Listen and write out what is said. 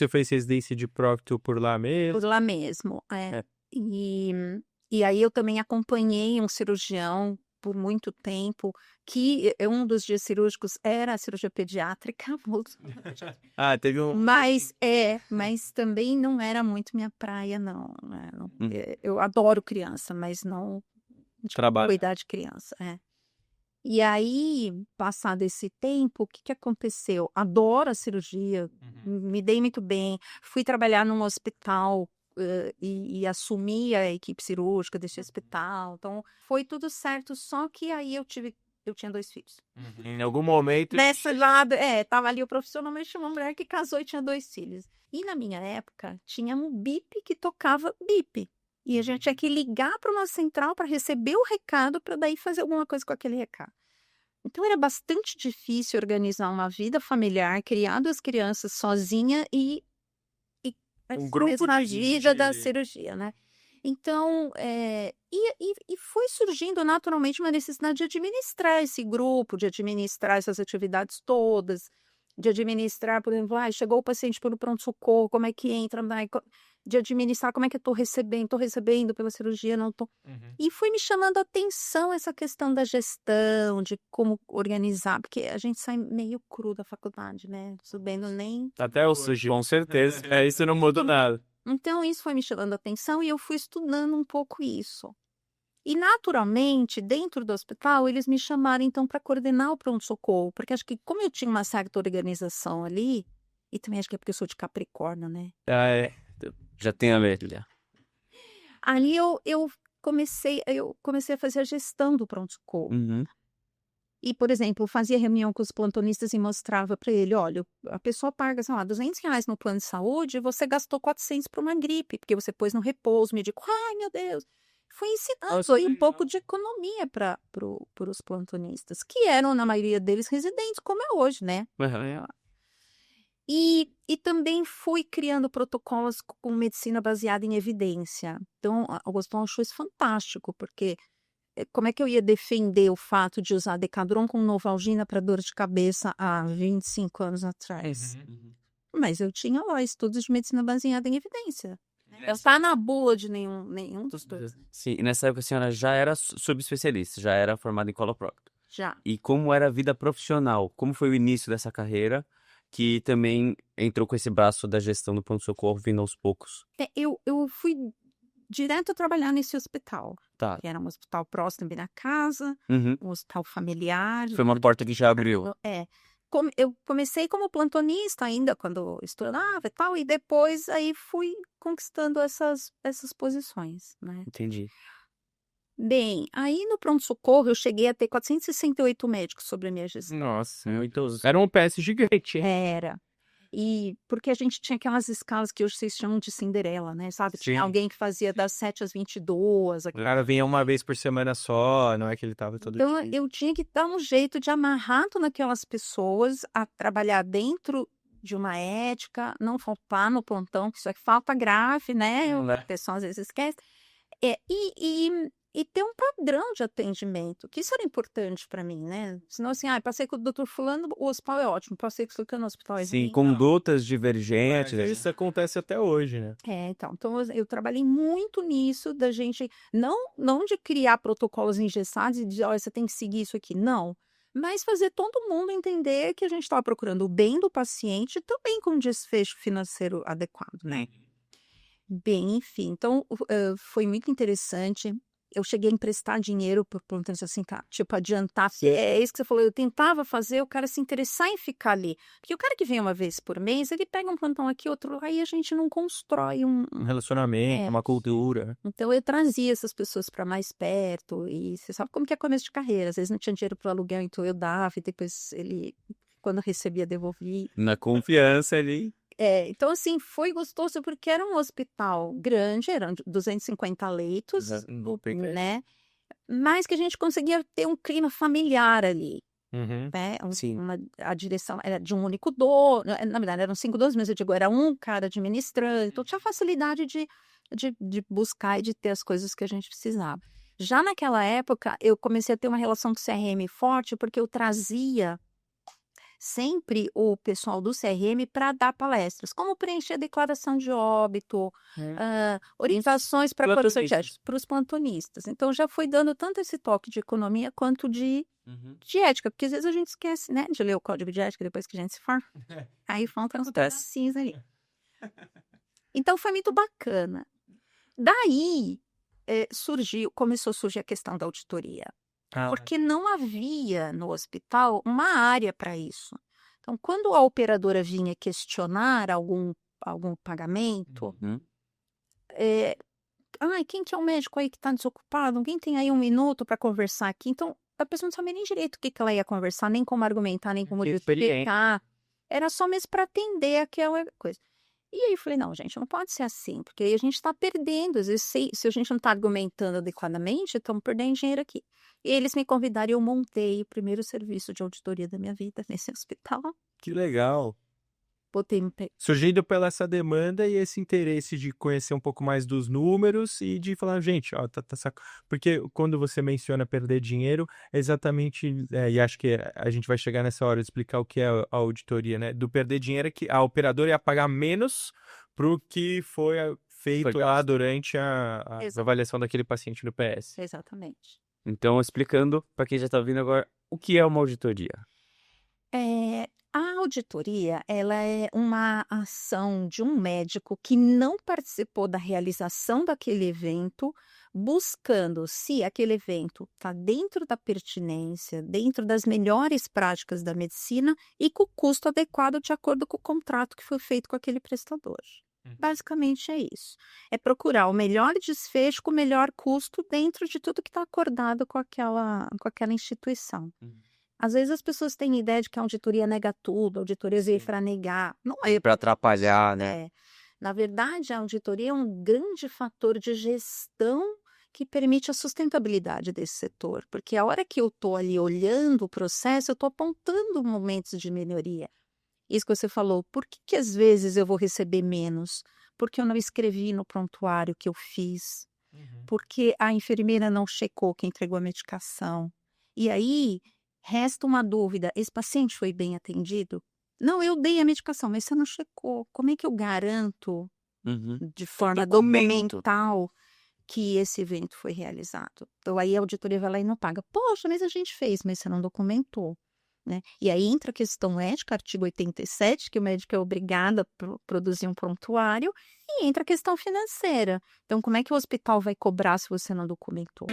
você fez residência de procto por lá mesmo? Por lá mesmo, É. E aí eu também acompanhei um cirurgião por muito tempo, que um dos dias cirúrgicos era a cirurgia pediátrica, Ah, teve um... mas também não era muito minha praia, não, né? Uhum. Eu adoro criança, mas não de Trabalho. cuidar de criança, E aí, passado esse tempo, o que que aconteceu? Adoro a cirurgia, me dei muito bem, fui trabalhar num hospital, e assumi a equipe cirúrgica desse hospital, então foi tudo certo, só que aí eu tinha 2 filhos. Em algum momento... Nesse lado, tava ali o profissionalmente uma mulher que casou e tinha 2 filhos. E na minha época, tinha um bip que tocava bip. E a gente tinha que ligar para uma central para receber o recado, para daí fazer alguma coisa com aquele recado. Então era bastante difícil organizar uma vida familiar, criar 2 crianças sozinha e grupo na de vida da cirurgia, né. Então, e foi surgindo naturalmente uma necessidade de administrar esse grupo, de administrar essas atividades todas, de administrar, por exemplo, chegou o paciente pelo pronto-socorro, como é que entra, de administrar como é que eu estou recebendo pela cirurgia, não estou. E foi me chamando a atenção essa questão da gestão, de como organizar, porque a gente sai meio cru da faculdade, né, sabendo nem... Até hoje, com certeza. Isso não muda nada. Então isso foi me chamando a atenção e eu fui estudando um pouco isso. E naturalmente, dentro do hospital, eles me chamaram então para coordenar o pronto-socorro, porque acho que como eu tinha uma certa organização ali, e também acho que é porque eu sou de Capricórnio, né? Já tem a ver, já. Ali eu comecei a fazer a gestão do pronto-socorro. E, por exemplo, fazia reunião com os plantonistas e mostrava para ele, olha, a pessoa paga, sei lá, R$ 200 no plano de saúde, e você gastou 400 para uma gripe, porque você pôs no repouso, médico, ai meu Deus. Foi ensinando aí um pouco de economia para os plantonistas, que eram, na maioria deles, residentes, como é hoje, né? E também fui criando protocolos com medicina baseada em evidência. Então, o Gustavo achou isso fantástico, porque como é que eu ia defender o fato de usar Decadron com Novalgina para dor de cabeça há 25 anos atrás? Mas eu tinha lá estudos de medicina baseada em evidência. Não está na bula de nenhum dos dois. Sim, e nessa época a senhora já era subespecialista, já era formada em coloprocto. Já. E como era a vida profissional? Como foi o início dessa carreira, que também entrou com esse braço da gestão do pronto-socorro vindo aos poucos? Eu fui direto trabalhar nesse hospital. Tá. Que era um hospital próximo da minha casa, um hospital familiar. Foi uma porta que já abriu. Eu comecei como plantonista ainda, quando estudava e tal, e depois aí fui conquistando essas posições, né? Entendi. Bem, aí no pronto-socorro eu cheguei a ter 468 médicos sobre a minha gestão. Nossa, era um PS gigante. Era. E porque a gente tinha aquelas escalas que hoje vocês chamam de Cinderela, né? Sabe? Sim. Tinha alguém que fazia das 7 às 22. O cara vinha uma vez por semana só, não é que ele tava todo Então, dia. eu tinha que dar um jeito de amarrar todas aquelas pessoas a trabalhar dentro de uma ética, não faltar no plantão, que isso é falta grave, né? O pessoal às vezes esquece. E ter um padrão de atendimento, que isso era importante para mim, né? Senão, assim, passei com o doutor fulano, o hospital é ótimo, passei com o fulano, o hospital é ruim. Sim, condutas divergentes. Isso acontece até hoje, né? Então eu trabalhei muito nisso, da gente, não de criar protocolos engessados e dizer, olha, você tem que seguir isso aqui, não. Mas fazer todo mundo entender que a gente estava procurando o bem do paciente também com um desfecho financeiro adequado, né? Bem, enfim, então foi muito interessante. Eu cheguei a emprestar dinheiro para o plantão, assim, tipo, adiantar. É isso que você falou, eu tentava fazer o cara se interessar em ficar ali. Porque o cara que vem uma vez por mês, ele pega um plantão aqui, outro, aí a gente não constrói um relacionamento, uma cultura. Então eu trazia essas pessoas para mais perto, e você sabe como que é começo de carreira, às vezes não tinha dinheiro para o aluguel, então eu dava, e depois ele, quando recebia, devolvia. Na confiança ali. Então, assim, foi gostoso porque era um hospital grande, eram 250 leitos, né? Mas que a gente conseguia ter um clima familiar ali, né? A direção era de um único dono, na verdade eram 5 donos, mas eu digo, era um cara administrando, então tinha facilidade de buscar e de ter as coisas que a gente precisava. Já naquela época, eu comecei a ter uma relação com o CRM forte, porque eu trazia sempre o pessoal do CRM para dar palestras, como preencher a declaração de óbito, orientações para plantonistas. os plantonistas. Então, já foi dando tanto esse toque de economia quanto de ética, porque às vezes a gente esquece, né, de ler o código de ética depois que a gente se forma. Aí faltam uns Acontece. pedacinhos ali. Então, foi muito bacana. Daí, começou a surgir a questão da auditoria. Porque não havia no hospital uma área para isso. Então, quando a operadora vinha questionar algum pagamento, quem que é o médico aí que está desocupado? Alguém tem aí 1 minuto para conversar aqui? Então, a pessoa não sabia nem direito o que ela ia conversar, nem como argumentar, nem como Que experiência. justificar. Era só mesmo para atender aquela coisa. E aí eu falei, não, gente, não pode ser assim, porque aí a gente está perdendo. Às vezes, se a gente não está argumentando adequadamente, estamos perdendo dinheiro aqui. E eles me convidaram e eu montei o primeiro serviço de auditoria da minha vida nesse hospital. Que legal. Botei Surgindo pela essa demanda e esse interesse de conhecer um pouco mais dos números e de falar, gente, ó, porque quando você menciona perder dinheiro, é exatamente, e acho que a gente vai chegar nessa hora de explicar o que é a auditoria, né? Do perder dinheiro é que a operadora ia pagar menos pro que foi feito lá durante a avaliação daquele paciente no PS. Exatamente. Então, explicando para quem já está ouvindo agora, o que é uma auditoria? A auditoria, ela é uma ação de um médico que não participou da realização daquele evento, buscando se aquele evento está dentro da pertinência, dentro das melhores práticas da medicina e com o custo adequado de acordo com o contrato que foi feito com aquele prestador. Basicamente é isso. É procurar o melhor desfecho com o melhor custo dentro de tudo que está acordado com aquela instituição. Às vezes as pessoas têm ideia de que a auditoria nega tudo, a auditoria veio para negar. Não é. Para atrapalhar, né? Na verdade, a auditoria é um grande fator de gestão que permite a sustentabilidade desse setor. Porque a hora que eu estou ali olhando o processo, eu estou apontando momentos de melhoria. Isso que você falou, por que às vezes eu vou receber menos? Porque eu não escrevi no prontuário que eu fiz. Porque a enfermeira não checou que entregou a medicação. E aí resta uma dúvida: esse paciente foi bem atendido? Não, eu dei a medicação, mas você não checou. Como é que eu garanto de forma documental que esse evento foi realizado? Então aí a auditoria vai lá e não paga. Poxa, mas a gente fez, mas você não documentou. Né? E aí entra a questão ética, artigo 87, que o médico é obrigado a produzir um prontuário, e entra a questão financeira. Então, como é que o hospital vai cobrar se você não documentou?